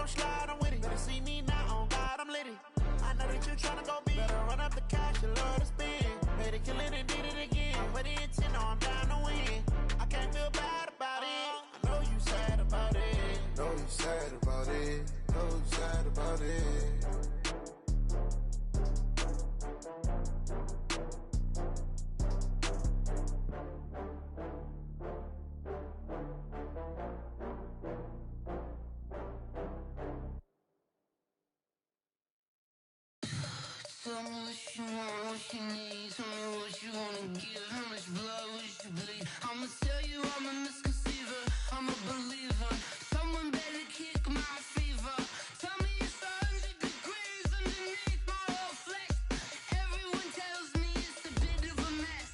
gon' slide, I'm with it. Better see me now, on God, I'm litty. I know that you tryna go big. Better run up the cash, you love to spend. Better kill it and did it again. Put the intent, know I'm down to win. I can't feel bad about it. I know you sad about it. Know you sad about it. Know you sad about it. Tell me what you want, what you need. Tell me what you wanna give. How much blood would you bleed? I'ma tell you I'm a misconceiver. I'm a believer. Someone better kick my fever. Tell me it's 100 degrees underneath my whole flesh. Everyone tells me it's a bit of a mess.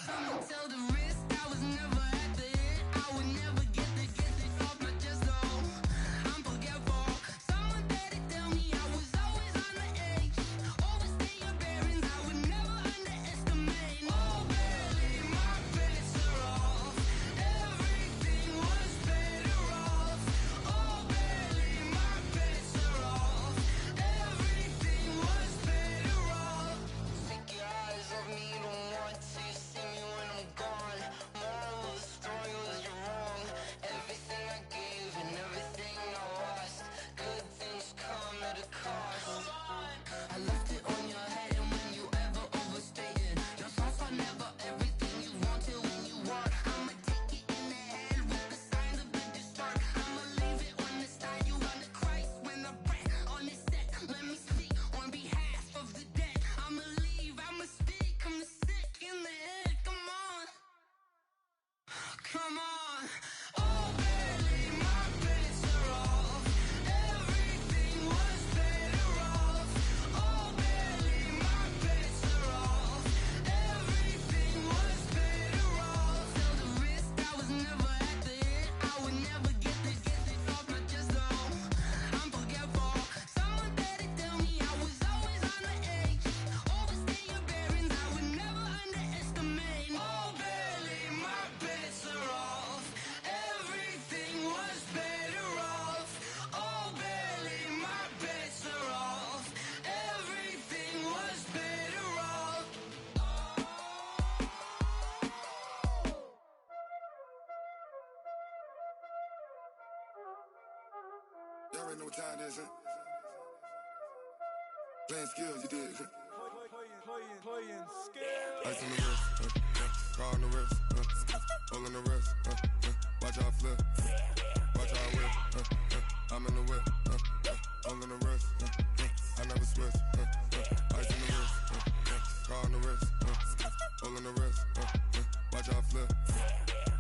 I'ma tell the risk I was never at the end. I would never get this off my chest though. I'm forgetful. Someone better tell me I was always on the edge. Overstay your bearings, I would never underestimate. Oh barely, my bets are off. Everything was better off. Oh barely, my bets are off. Everything was better off. Take your eyes off me, don't want to see me when I'm gone. Moral of the story was you're wrong. Everything I gave and everything I lost. Good things come at a cost. I left it on your head, and when you ever overstay it, your thoughts are never everything you wanted when you want. I'ma take it in the head with the signs of the distort. I'ma leave it on the side. You run the Christ when the breath on this set. Let me speak on behalf of the dead. I'ma leave, I'ma speak. I'm the sick in the head. Come on, come on. Oh, barely, my bets are off. Everything was better off. Oh, barely, my bets are off. Everything was better off. Tell the risk I was never at the end. I would never get this off my chest though. I'm forgetful. Someone better tell me I was always on the edge. Overstay your bearings, I would never underestimate. Oh, barely, my bets are off. Everything was better off. Oh, barely, my bets are off. Everything was better off. Y'all already know what time it is, huh? Playing skills, you did. Playing skill. Ice on the wrist, car on the wrist, hole in the wrist, watch how I flip, watch how I whip, I'm in the whip, hole in the wrist, I never switch, ice in the wrist, car on the wrist, hole in the wrist, watch how I flip,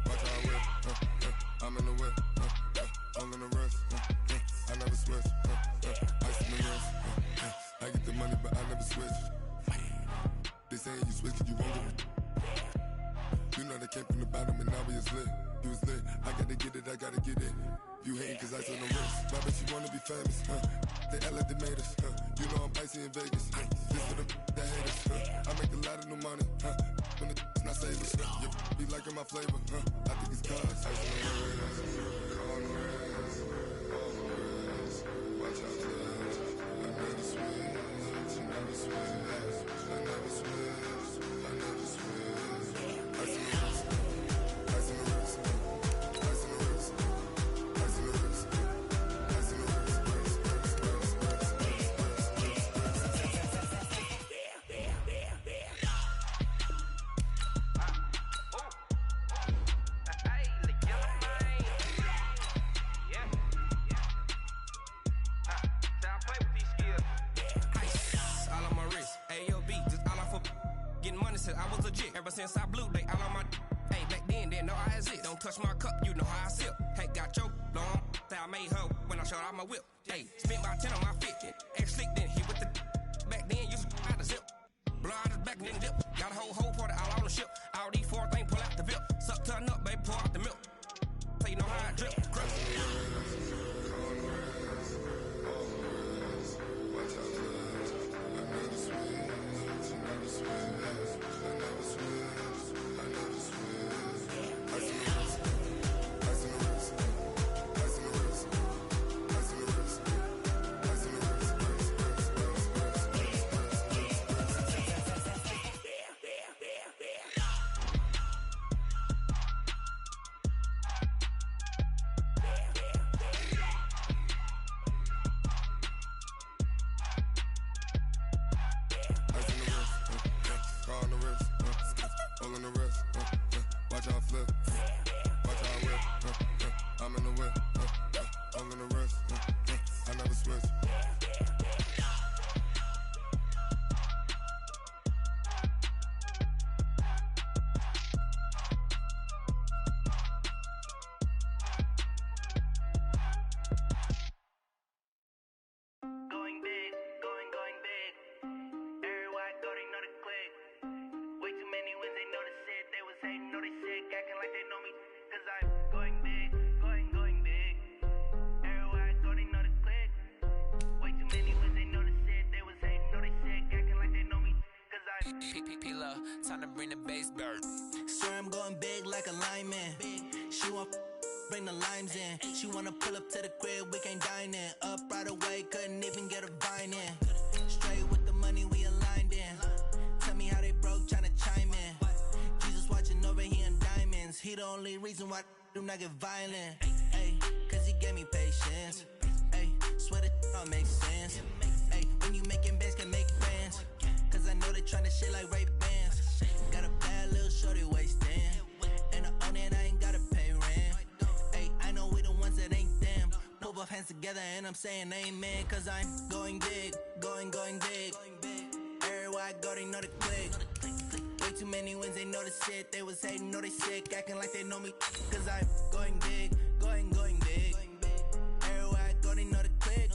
watch how I whip, I'm in the whip, hole in the wrist, I never switch, ice in the wrist, I get the money but I never switch. They saying you switch 'cause you won't get it. You know they came from the bottom and now we is lit. You was lit, I gotta get it, I gotta get it. You hating 'cause ice on the wrist. My bitch, you wanna be famous, huh? They act like they made us, huh? You know I'm icy in Vegas, this for the that hate us, huh? I make a lot of new money, huh? When the not savers, you be liking my flavor, huh? I think it's cause ice on the wrist, on the wrist, on the wrist. Watch out, cuz I never switch, I never switch, I never switch, I never switch. Ice in the wrist, ice in the wrist, ice in the wrist, ice in the wrist, ice in the wrist, I was legit. Ever since I blew, they all on my. Hey, back then, didn't know I exist. Don't touch my cup, you know how I sip. Hey, got your long. Say I made her when I showed out my whip. Hey, spent my 10 on my fit. Ex slick, then hit with the. Back then, used to out the zip. Blow out his back and then dip. Got a whole party all on the ship. All these four things pull out the VIP. Suck, turn up, baby, pour out the milk. So you know how I drip. Crush. Ice in the wrist, wrist, all on the wrist, watch how I flip, watch how I whip, I'm in the whip, all on the wrist, I never switch. Time to bring the bass bird. Swear I'm going big like a lineman. She want bring the limes in. She wanna pull up to the crib, we can't dine in. Up right away, couldn't even get a vine in. Straight with the money we aligned in. Tell me how they broke, tryna chime in. Jesus watching over here in diamonds. He the only reason why do not get violent. Ay, cause he gave me patience. Ay, swear that all makes sense. Ay, when you making bands can make friends. Cause I know they tryna shit like Ray Bans. Got a bad little shorty wasting. And I own it, I ain't gotta pay rent. Ay, I know we the ones that ain't them. Pull both hands together and I'm saying amen. Cause I'm going big, going big. Everywhere I go, they know the click. Way too many wins, they know the shit. They was hating, know they sick, acting like they know me. Cause I'm going big, going big. Everywhere I go, they know the click.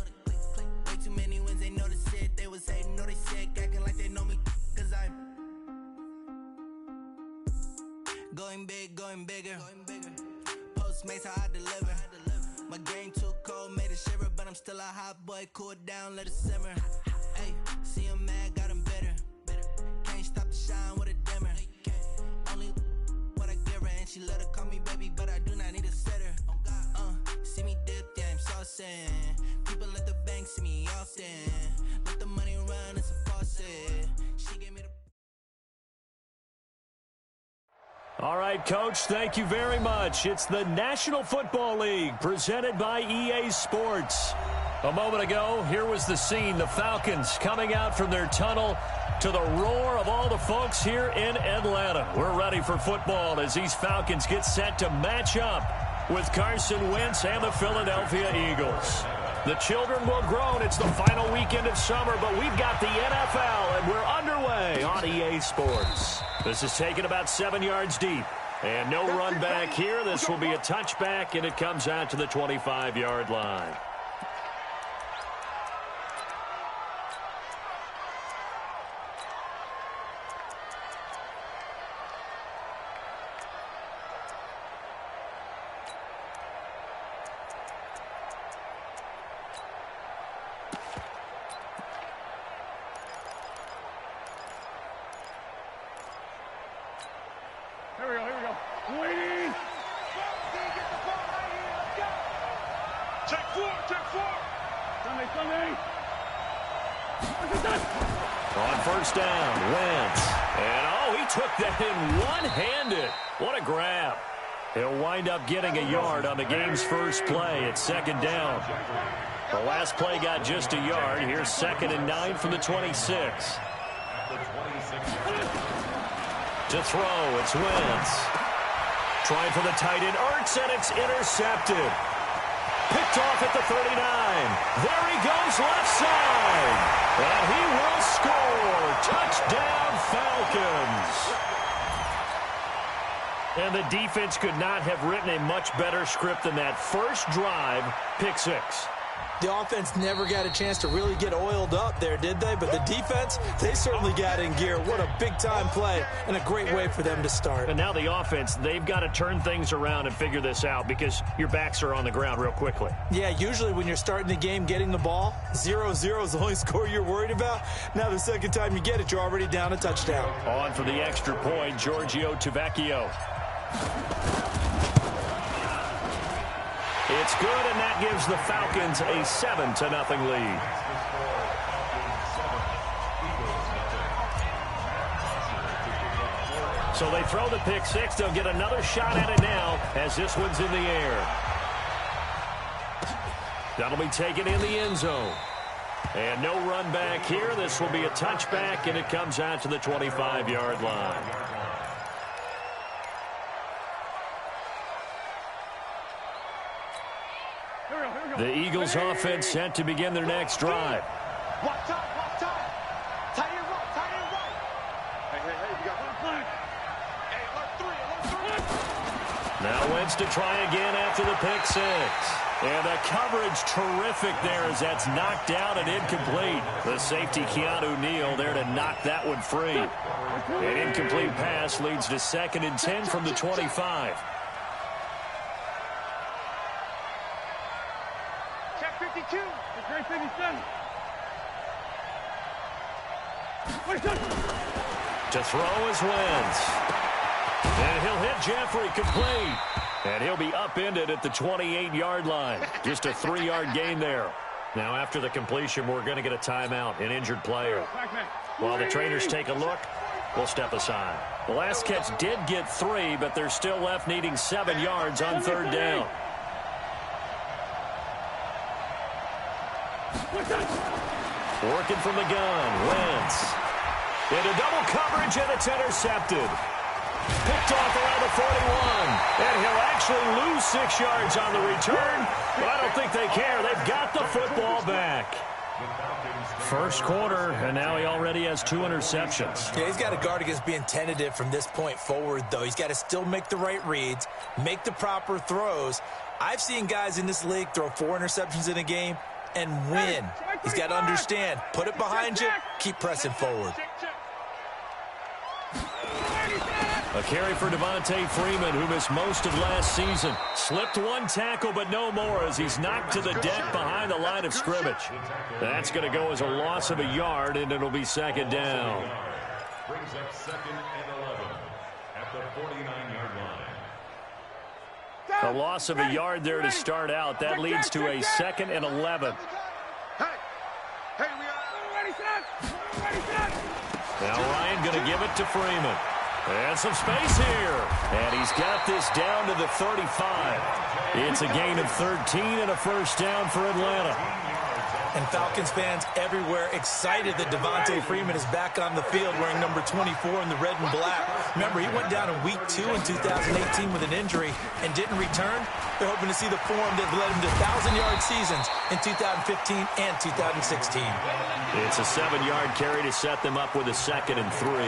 Way too many wins, they know the shit. They was hating, know they sick, acting like they know me. Cause I'm going big, going bigger. Postmates how I deliver. My game too cold, made it shiver. But I'm still a hot boy, cool it down, let it simmer. Hey, see him mad, got him bitter. Can't stop the shine with a dimmer. Only what I give her, and she let her call me baby, but I do not need a sitter. See me dip, yeah, I'm saucing. People at the bank see me often. Let the money run, it's a faucet. She gave me the... All right, Coach, thank you very much. It's the National Football League presented by EA Sports. A moment ago, here was the scene. The Falcons coming out from their tunnel to the roar of all the folks here in Atlanta. We're ready for football as these Falcons get set to match up with Carson Wentz and the Philadelphia Eagles. The children will groan. It's the final weekend of summer, but we've got the NFL, and we're underway on EA Sports. This is taken about 7 yards deep. And no run back here. This will be a touchback, and it comes out to the 25-yard line. On first down, Wentz. And, he took that in one-handed. What a grab. He'll wind up getting a yard on the game's first play. It's second down. The last play got just a yard. Here's 2nd and 9 from the 26. To throw, it's Wentz. Trying for the tight end, Ertz, and it's intercepted. Picked off at the 39. There he goes left side. And he will score. Touchdown, Falcons. And the defense could not have written a much better script than that. First drive, pick 6. The offense never got a chance to really get oiled up there, did they? But the defense, they certainly got in gear. What a big-time play and a great way for them to start. And now the offense, they've got to turn things around and figure this out because your backs are on the ground real quickly. Yeah, usually when you're starting the game getting the ball, 0-0 is the only score you're worried about. Now the second time you get it, you're already down a touchdown. On for the extra point, Giorgio Tavecchio. It's good, and that gives the Falcons a 7-0 lead. So they throw the pick 6. They'll get another shot at it now as this one's in the air. That'll be taken in the end zone. And no run back here. This will be a touchback, and it comes out to the 25-yard line. The Eagles offense set to begin their next drive. Watch time. Tight end right. Hey, we got one flag. Hey, alert three. Now Wentz to try again after the pick six. And the coverage terrific there as that's knocked out and incomplete. The safety, Keanu Neal, there to knock that one free. An incomplete pass leads to 2nd and 10 from the 25. Check 52. It's great 57. To throw is Wentz. And he'll hit Jeffrey complete. And he'll be upended at the 28-yard line. Just a 3-yard gain there. Now after the completion, we're going to get a timeout, an injured player. While the trainers take a look, we'll step aside. The last catch did get 3, but they're still left needing 7 yards on 3rd down. Working from the gun, Wentz. Into double coverage, and it's intercepted. Picked off around the 41. And he'll actually lose 6 yards on the return, but I don't think they care. They've got the football back. First quarter, and now he already has 2 interceptions. Yeah, he's got to guard against being tentative from this point forward, though. He's got to still make the right reads, make the proper throws. I've seen guys in this league throw 4 interceptions in a game and win. He's got to understand, put it behind you, keep pressing forward. A carry for Devontae Freeman, who missed most of last season. Slipped 1 tackle, but no more as he's knocked to the deck behind the line of scrimmage. That's going to go as a loss of a yard, and it'll be 2nd down. Brings up 2nd and 11 at the 49-yard line. A loss of a yard there to start out. That leads to a 2nd and 11. Now Ryan going to give it to Freeman. And some space here. And he's got this down to the 35. It's a gain of 13 and a first down for Atlanta. And Falcons fans everywhere excited that Devontae Freeman is back on the field wearing number 24 in the red and black. Remember, he went down in week 2 in 2018 with an injury and didn't return. They're hoping to see the form that led him to 1,000-yard seasons in 2015 and 2016. It's a 7-yard carry to set them up with a 2nd and 3.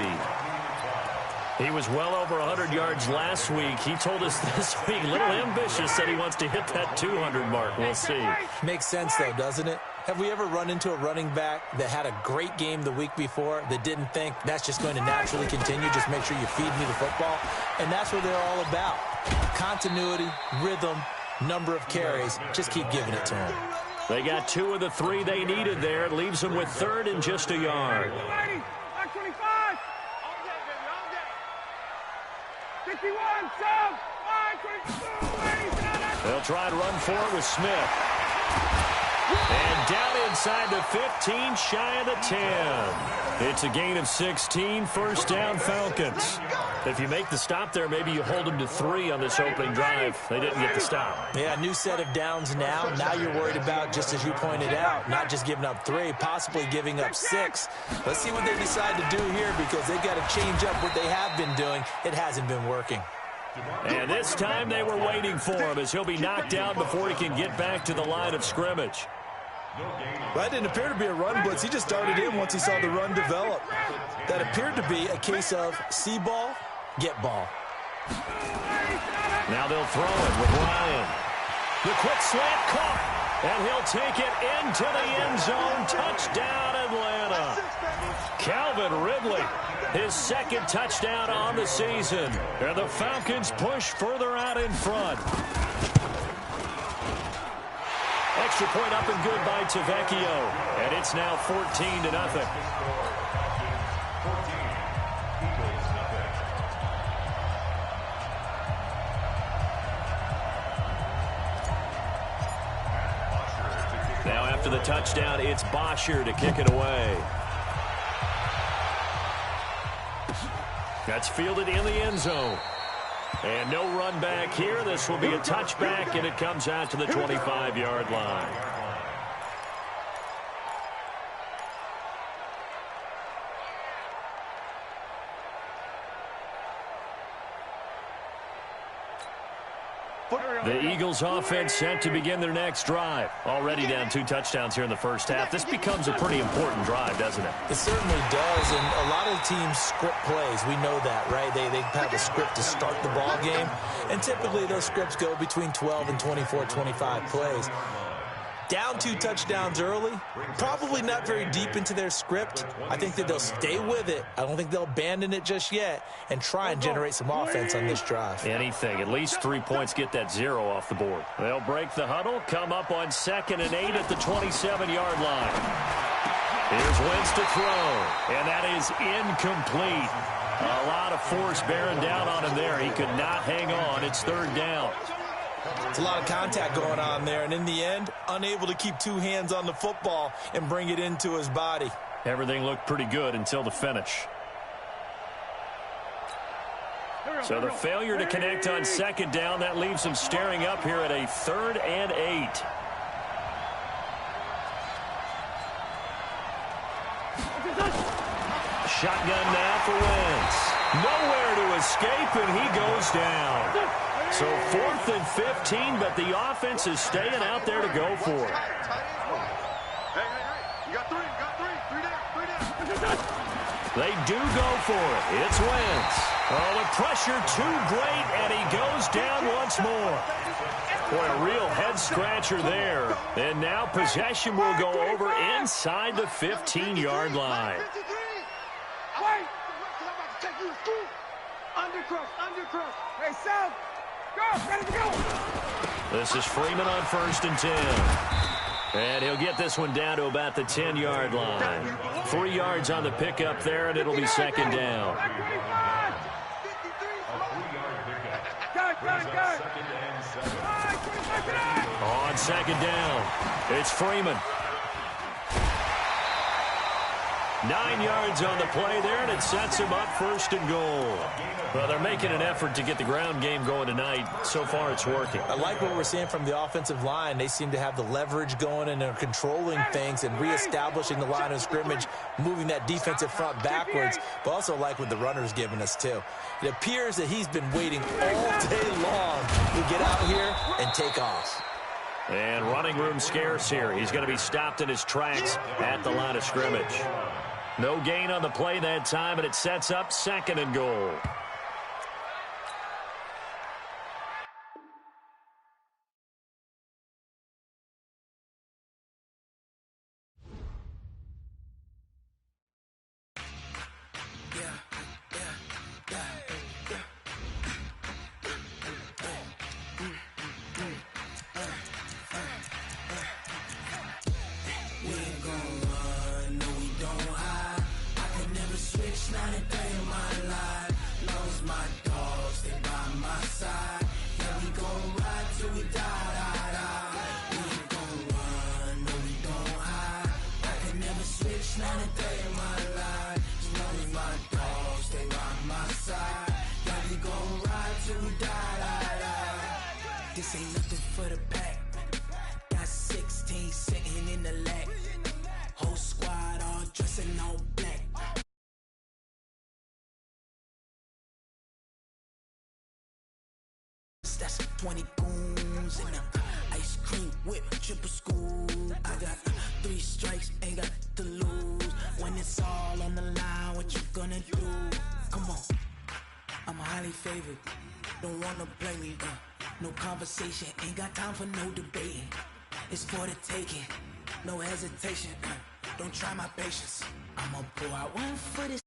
He was well over 100 yards last week. He told us this week, a little ambitious, said he wants to hit that 200 mark. We'll see. Makes sense, though, doesn't it? Have we ever run into a running back that had a great game the week before that didn't think that's just going to naturally continue? Just make sure you feed me the football. And that's what they're all about. Continuity, rhythm, number of carries. Just keep giving it to them. They got 2 of the 3 they needed there. It leaves them with 3rd and just a yard. 51, They'll try to run for it with Smith. And down inside the 15, shy of the 10. It's a gain of 16, first down Falcons. If you make the stop there, maybe you hold them to 3 on this opening drive. They didn't get the stop. Yeah, new set of downs now. Now you're worried about, just as you pointed out, not just giving up 3, possibly giving up 6. Let's see what they decide to do here because they've got to change up what they have been doing. It hasn't been working. And this time they were waiting for him as he'll be knocked down before he can get back to the line of scrimmage. That didn't appear to be a run blitz. He just darted in once he saw the run develop. That appeared to be a case of see ball, get ball. Now they'll throw it with Ryan. The quick slant caught, and he'll take it into the end zone. Touchdown, Atlanta. Calvin Ridley, his 2nd touchdown on the season. And the Falcons push further out in front. Extra point up and good by Tavecchio. And it's now 14-0. Now after the touchdown, it's Bosher to kick it away. That's fielded in the end zone. And no run back here. This will be a touchback, and it comes out to the 25-yard line. The Eagles offense set to begin their next drive. Already down 2 touchdowns here in the first half. This becomes a pretty important drive, doesn't it? It certainly does, and a lot of teams script plays. We know that, right? They have a script to start the ball game, and typically those scripts go between 12 and 24, 25 plays. Down 2 touchdowns early, probably not very deep into their script. I think that they'll stay with it. I don't think they'll abandon it just yet and try and generate some offense on this drive. Anything. At least 3 points, get that 0 off the board. They'll break the huddle, come up on 2nd and 8 at the 27-yard line. Here's Wentz to throw, and that is incomplete. A lot of force bearing down on him there. He could not hang on. It's 3rd down. It's a lot of contact going on there, and in the end, unable to keep 2 hands on the football and bring it into his body. Everything looked pretty good until the finish. So the failure to connect on 2nd down, that leaves him staring up here at a 3rd and 8. Shotgun now for Wentz. Nowhere to escape, and he goes down. So 4th and 15, but the offense is staying out there to go for it. Hey, you got 3 down. They do go for it. It's Wentz. Oh, the pressure too great, and he goes down once more. Boy, a real head-scratcher there. And now possession will go over inside the 15-yard line. Wait! Undercross. Hey, South! Go! Ready to go! This is Freeman on 1st and 10. And he'll get this one down to about the 10-yard line. 3 yards on the pickup there, and it'll be 2nd down. On 2nd down, it's Freeman. 9 yards on the play there, and it sets him up 1st and goal. Well, they're making an effort to get the ground game going tonight. So far, it's working. I like what we're seeing from the offensive line. They seem to have the leverage going, and they're controlling things and reestablishing the line of scrimmage, moving that defensive front backwards, but also like what the runner's giving us, too. It appears that he's been waiting all day long to get out here and take off. And running room scarce here. He's going to be stopped in his tracks at the line of scrimmage. No gain on the play that time, and it sets up 2nd and goal. This ain't nothing for the pack. Got 16 sitting in the lag. Whole squad all dressing all black. That's 20 goons in the ice cream whip, triple scoop. I got 3 strikes, ain't got to lose. When it's all on the line, what you gonna do? Come on, I'm highly favored. Don't wanna play me, no conversation, ain't got time for no debating. It's for the taking, no hesitation. Don't try my patience. I'ma pour out one for this.